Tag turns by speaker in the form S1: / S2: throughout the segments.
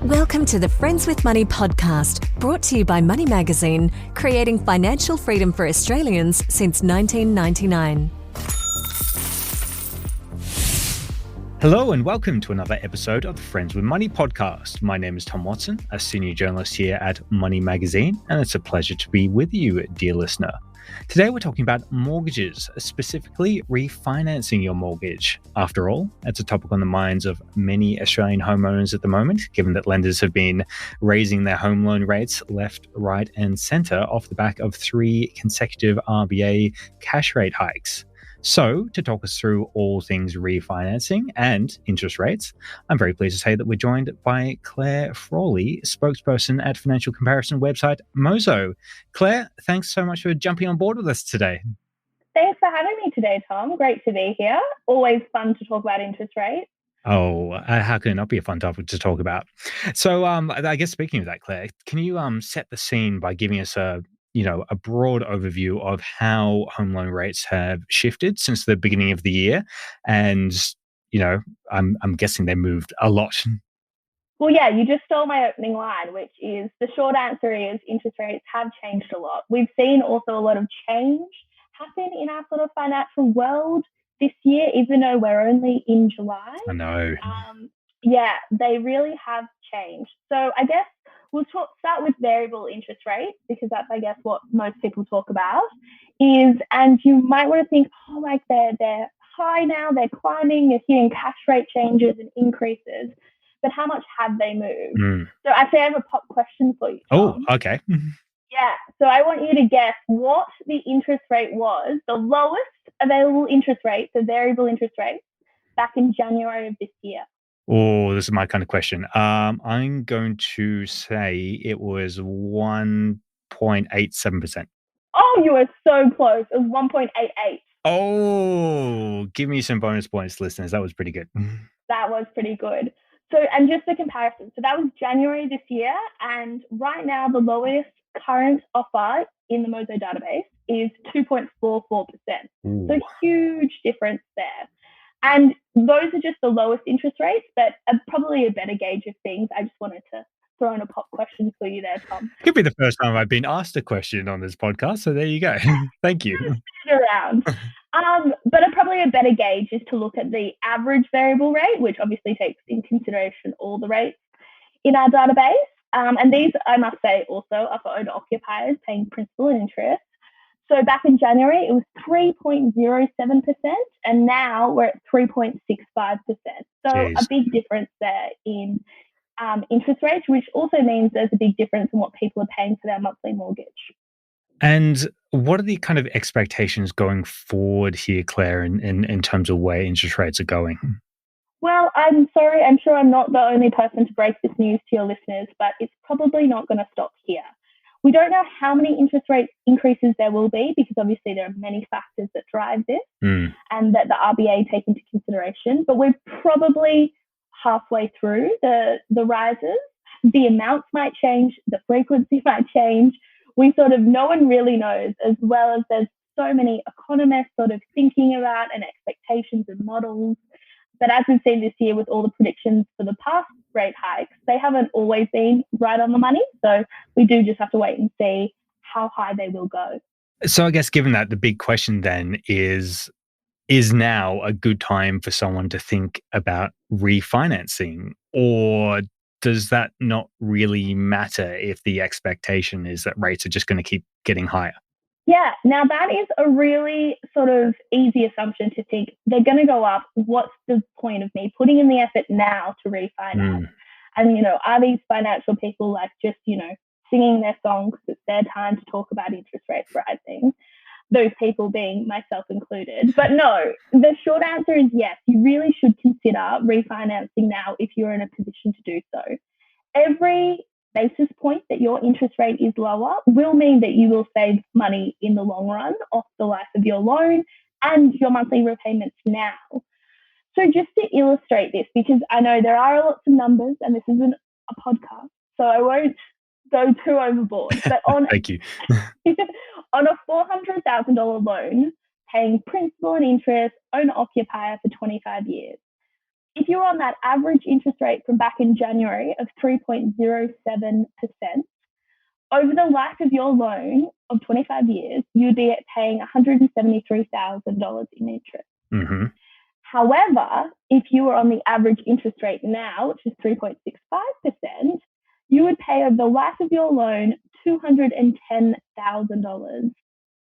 S1: Welcome to the Friends with Money podcast, brought to you by Money Magazine, creating financial freedom for Australians since 1999.
S2: Hello and welcome to another episode of the Friends with Money podcast. My name is Tom Watson, a senior journalist here at Money Magazine, and it's a pleasure to be with you, dear listener. Today we're talking about mortgages, specifically refinancing your mortgage. After all, that's a topic on the minds of many Australian homeowners at the moment, given that lenders have been raising their home loan rates left, right and centre off the back of 3 consecutive RBA cash rate hikes. So, to talk us through all things refinancing and interest rates, I'm very pleased to say that we're joined by Claire Frawley, spokesperson at financial comparison website Mozo. Claire, thanks so much for jumping on board with us today.
S3: Thanks for having me today, Tom. Great to be here. Always fun to talk about interest rates.
S2: Oh, how can it not be a fun topic to talk about? So, I guess speaking of that, Claire, can you set the scene by giving us a broad overview of how home loan rates have shifted since the beginning of the year? And, I'm guessing they moved a lot.
S3: Well, yeah, you just stole my opening line, which is the short answer is interest rates have changed a lot. We've seen also a lot of change happen in our sort of financial world this year, even though we're only in July.
S2: I know.
S3: They really have changed. So I guess we'll start with variable interest rates, because that's, I guess, what most people talk about and you might want to think, they're high now, they're climbing, you're hearing cash rate changes and increases, but how much have they moved? So actually I have a pop question for you, Tom.
S2: Oh, okay.
S3: Yeah, so I want you to guess what the interest rate was, the lowest available interest rate, the variable interest rate, back in January of this year.
S2: Oh, this is my kind of question. I'm going to say it was 1.87%.
S3: Oh, you were so close. It was 1.88.
S2: Oh, give me some bonus points, listeners. That was pretty good.
S3: That was pretty good. So, and just a comparison. So that was January this year. And right now, the lowest current offer in the Mozo database is 2.44%. So huge difference there. And those are just the lowest interest rates, but probably a better gauge of things. I just wanted to throw in a pop question for you there, Tom.
S2: Could be the first time I've been asked a question on this podcast, so there you go. Thank you.
S3: Around. But probably a better gauge is to look at the average variable rate, which obviously takes in consideration all the rates in our database. And these, I must say, also are for owner occupiers paying principal and interest. So back in January, it was 3.07%, and now we're at 3.65%. So a big difference there in interest rates, which also means there's a big difference in what people are paying for their monthly mortgage.
S2: And what are the kind of expectations going forward here, Claire, in terms of where interest rates are going?
S3: Well, I'm sorry, I'm sure I'm not the only person to break this news to your listeners, but it's probably not going to stop here. We don't know how many interest rate increases there will be, because obviously there are many factors that drive this and that the RBA take into consideration, but we're probably halfway through the rises. The amounts might change, the frequency might change. No one really knows, as well as there's so many economists sort of thinking about and expectations and models. But as we've seen this year with all the predictions for the past rate hikes, they haven't always been right on the money. So we do just have to wait and see how high they will go.
S2: So I guess given that, the big question then is now a good time for someone to think about refinancing, or does that not really matter if the expectation is that rates are just going to keep getting higher?
S3: Yeah, now that is a really sort of easy assumption to think they're going to go up. What's the point of me putting in the effort now to refinance? And, are these financial people just, singing their songs? It's their time to talk about interest rates rising. Those people being myself included. But no, the short answer is yes, you really should consider refinancing now if you're in a position to do so. Every basis point that your interest rate is lower will mean that you will save money in the long run off the life of your loan and your monthly repayments now. So just to illustrate this, because I know there are lots of numbers and this isn't a podcast, so I won't go too overboard. But
S2: Thank you.
S3: On a $400,000 loan, paying principal and interest, owner occupier for 25 years, if you're on that average interest rate from back in January of 3.07%, over the life of your loan of 25 years, you'd be paying $173,000 in interest.
S2: Mm-hmm.
S3: However, if you were on the average interest rate now, which is 3.65%, you would pay over the life of your loan $210,000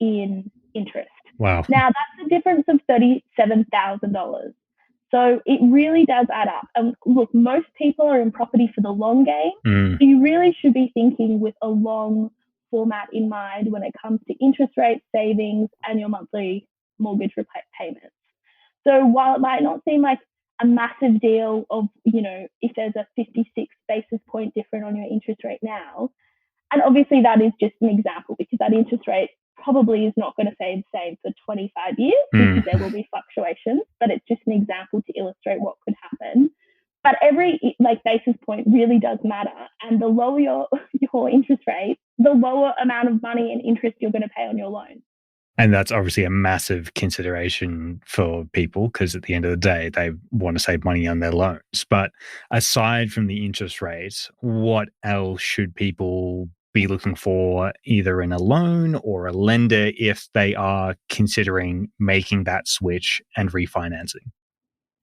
S3: in interest.
S2: Wow.
S3: Now, that's a difference of $37,000. So it really does add up. And look, most people are in property for the long game. So you really should be thinking with a long format in mind when it comes to interest rates, savings, and your monthly mortgage payments. So while it might not seem like a massive deal of, if there's a 56 basis point difference on your interest rate now, and obviously that is just an example because that interest rate probably is not going to stay the same for 25 years because there will be fluctuations, but it's just an example to illustrate what could happen. But every basis point really does matter. And the lower your interest rate, the lower amount of money and interest you're going to pay on your loan.
S2: And that's obviously a massive consideration for people because at the end of the day, they want to save money on their loans. But aside from the interest rates, what else should people be looking for either in a loan or a lender if they are considering making that switch and refinancing?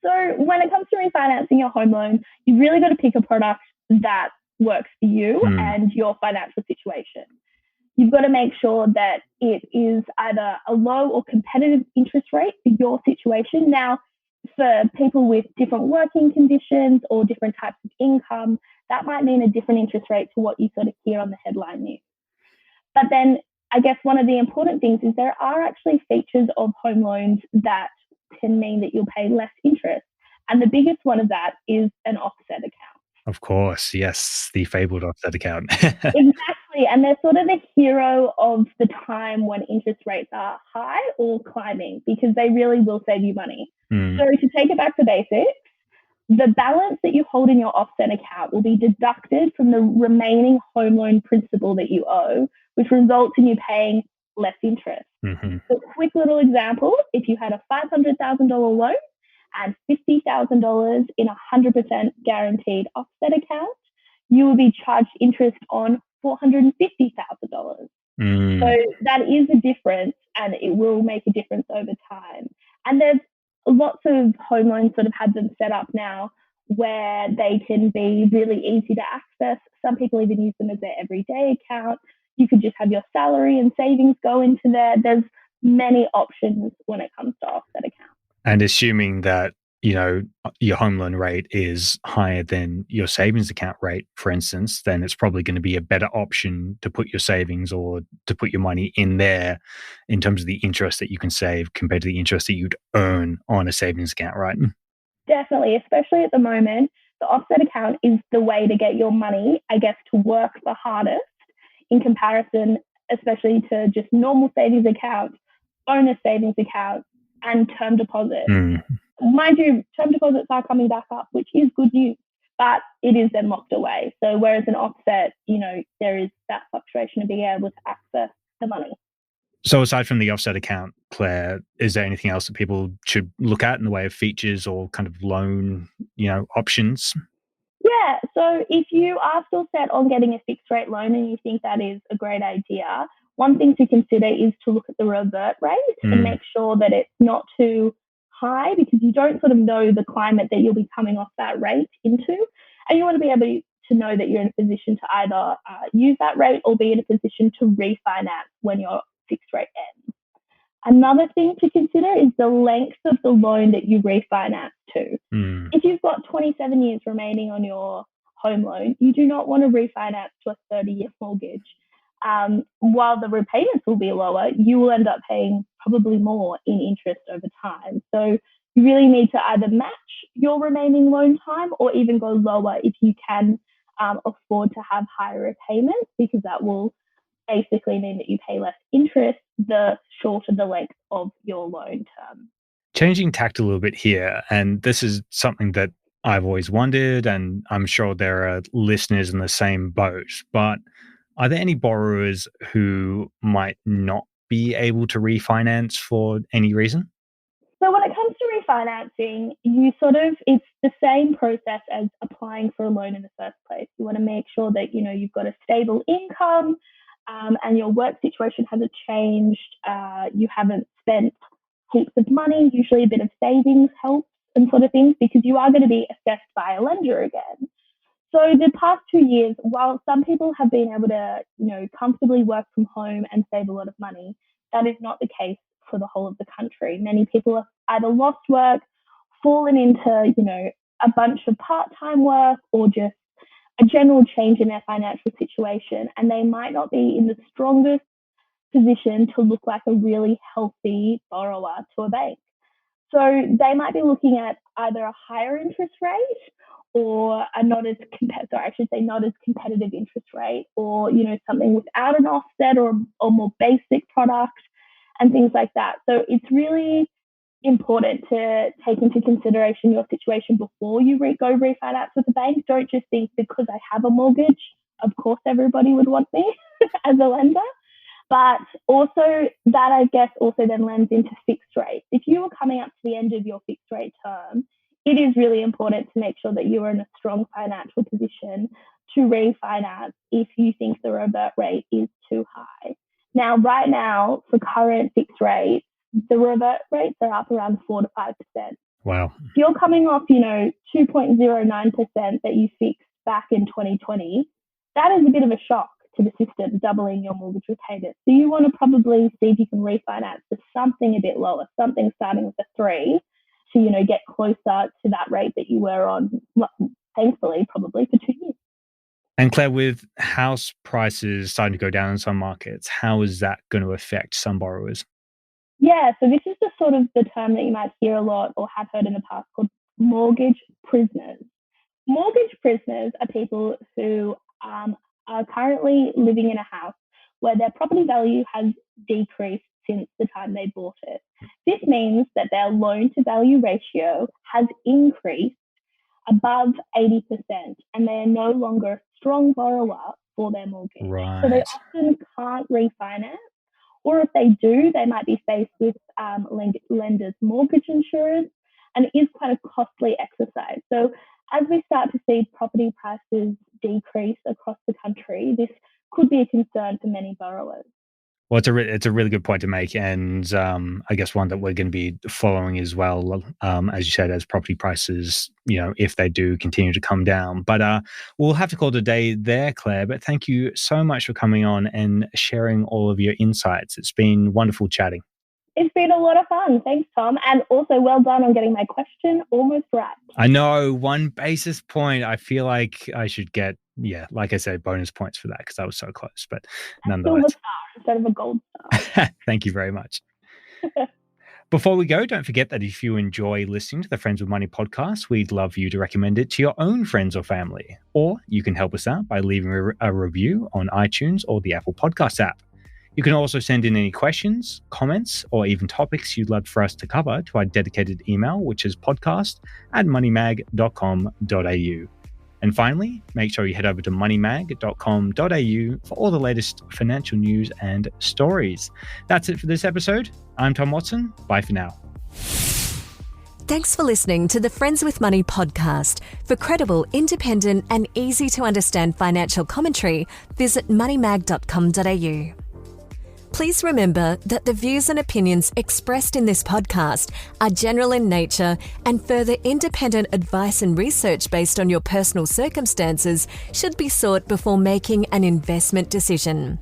S3: So when it comes to refinancing your home loan, you've really got to pick a product that works for you and your financial situation. You've got to make sure that it is either a low or competitive interest rate for your situation. Now, for people with different working conditions or different types of income, that might mean a different interest rate to what you sort of hear on the headline news. But then I guess one of the important things is there are actually features of home loans that can mean that you'll pay less interest. And the biggest one of that is an offset account.
S2: Of course, yes, the fabled offset account.
S3: Exactly. And they're sort of the hero of the time when interest rates are high or climbing because they really will save you money. So to take it back to basics, the balance that you hold in your offset account will be deducted from the remaining home loan principal that you owe, which results in you paying less interest. So quick little example, if you had a $500,000 loan and $50,000 in a 100% guaranteed offset account, you will be charged interest on $450,000. So that is a difference and it will make a difference over time. And there's lots of home loans sort of have them set up now where they can be really easy to access. Some people even use them as their everyday account. You could just have your salary and savings go into there. There's many options when it comes to offset accounts.
S2: And assuming that, your home loan rate is higher than your savings account rate, for instance, then it's probably going to be a better option to put your savings or to put your money in there in terms of the interest that you can save compared to the interest that you'd earn on a savings account, right?
S3: Definitely, especially at the moment, the offset account is the way to get your money, I guess, to work the hardest in comparison, especially to just normal savings account, bonus savings account, and term deposit. Mind you, term deposits are coming back up, which is good news, but it is then locked away. So whereas an offset, there is that fluctuation of being able to access the money.
S2: So aside from the offset account, Claire, is there anything else that people should look at in the way of features or kind of loan, options?
S3: Yeah, so if you are still set on getting a fixed rate loan and you think that is a great idea, one thing to consider is to look at the revert rate and make sure that it's not too high because you don't sort of know the climate that you'll be coming off that rate into. And you want to be able to know that you're in a position to either use that rate or be in a position to refinance when your fixed rate ends. Another thing to consider is the length of the loan that you refinance to. If you've got 27 years remaining on your home loan, you do not want to refinance to a 30-year mortgage. While the repayments will be lower, you will end up paying probably more in interest over time. So you really need to either match your remaining loan time or even go lower if you can afford to have higher repayments because that will basically mean that you pay less interest the shorter the length of your loan term.
S2: Changing tact a little bit here, and this is something that I've always wondered, and I'm sure there are listeners in the same boat, but are there any borrowers who might not be able to refinance for any reason?
S3: So when it comes to refinancing, it's the same process as applying for a loan in the first place. You want to make sure that, you've got a stable income, and your work situation hasn't changed. You haven't spent heaps of money. Usually a bit of savings helps and sort of things, because you are going to be assessed by a lender again. So the past 2 years, while some people have been able to, comfortably work from home and save a lot of money, that is not the case for the whole of the country. Many people have either lost work, fallen into, a bunch of part-time work, or just a general change in their financial situation, and they might not be in the strongest position to look like a really healthy borrower to a bank. So they might be looking at either a higher interest rate or not as competitive interest rate, or something without an offset or more basic product and things like that. So it's really important to take into consideration your situation before you go refinance with a bank. Don't just think, because I have a mortgage, of course everybody would want me as a lender. But also that, I guess, also then lends into fixed rates. If you are coming up to the end of your fixed rate term, it is really important to make sure that you are in a strong financial position to refinance if you think the revert rate is too high. Now, right now, for current fixed rates, the revert rates are up around 4 to 5%.
S2: Wow.
S3: If you're coming off, 2.09% that you fixed back in 2020, that is a bit of a shock to the system, doubling your mortgage repayment. So you want to probably see if you can refinance to something a bit lower, something starting with a 3, to, get closer to that rate that you were on, thankfully, probably for 2 years.
S2: And Claire, with house prices starting to go down in some markets, how is that going to affect some borrowers?
S3: Yeah, so this is the sort of the term that you might hear a lot or have heard in the past, called mortgage prisoners. Mortgage prisoners are people who are currently living in a house where their property value has decreased since the time they bought it. This means that their loan to value ratio has increased above 80%, and they are no longer a strong borrower for their mortgage.
S2: Right.
S3: So they often can't refinance, or if they do, they might be faced with lenders' mortgage insurance, and it is quite a costly exercise. So as we start to see property prices decrease across the country, this could be a concern for many borrowers.
S2: Well, it's a really good point to make, and I guess one that we're going to be following as well, as you said, as property prices, if they do continue to come down. But we'll have to call it a day there, Claire. But thank you so much for coming on and sharing all of your insights. It's been wonderful chatting.
S3: It's been a lot of fun. Thanks, Tom. And also well done on getting my question almost right.
S2: I know, 1 basis point. I feel like I should get, like I said, bonus points for that, because that was so close. But nonetheless.
S3: Silver star instead of a gold star.
S2: Thank you very much. Before we go, don't forget that if you enjoy listening to the Friends with Money podcast, we'd love you to recommend it to your own friends or family. Or you can help us out by leaving a review on iTunes or the Apple Podcast app. You can also send in any questions, comments, or even topics you'd love for us to cover to our dedicated email, which is podcast@moneymag.com.au. And finally, make sure you head over to moneymag.com.au for all the latest financial news and stories. That's it for this episode. I'm Tom Watson. Bye for now.
S1: Thanks for listening to the Friends with Money podcast. For credible, independent, and easy to understand financial commentary, visit moneymag.com.au. Please remember that the views and opinions expressed in this podcast are general in nature, and further independent advice and research based on your personal circumstances should be sought before making an investment decision.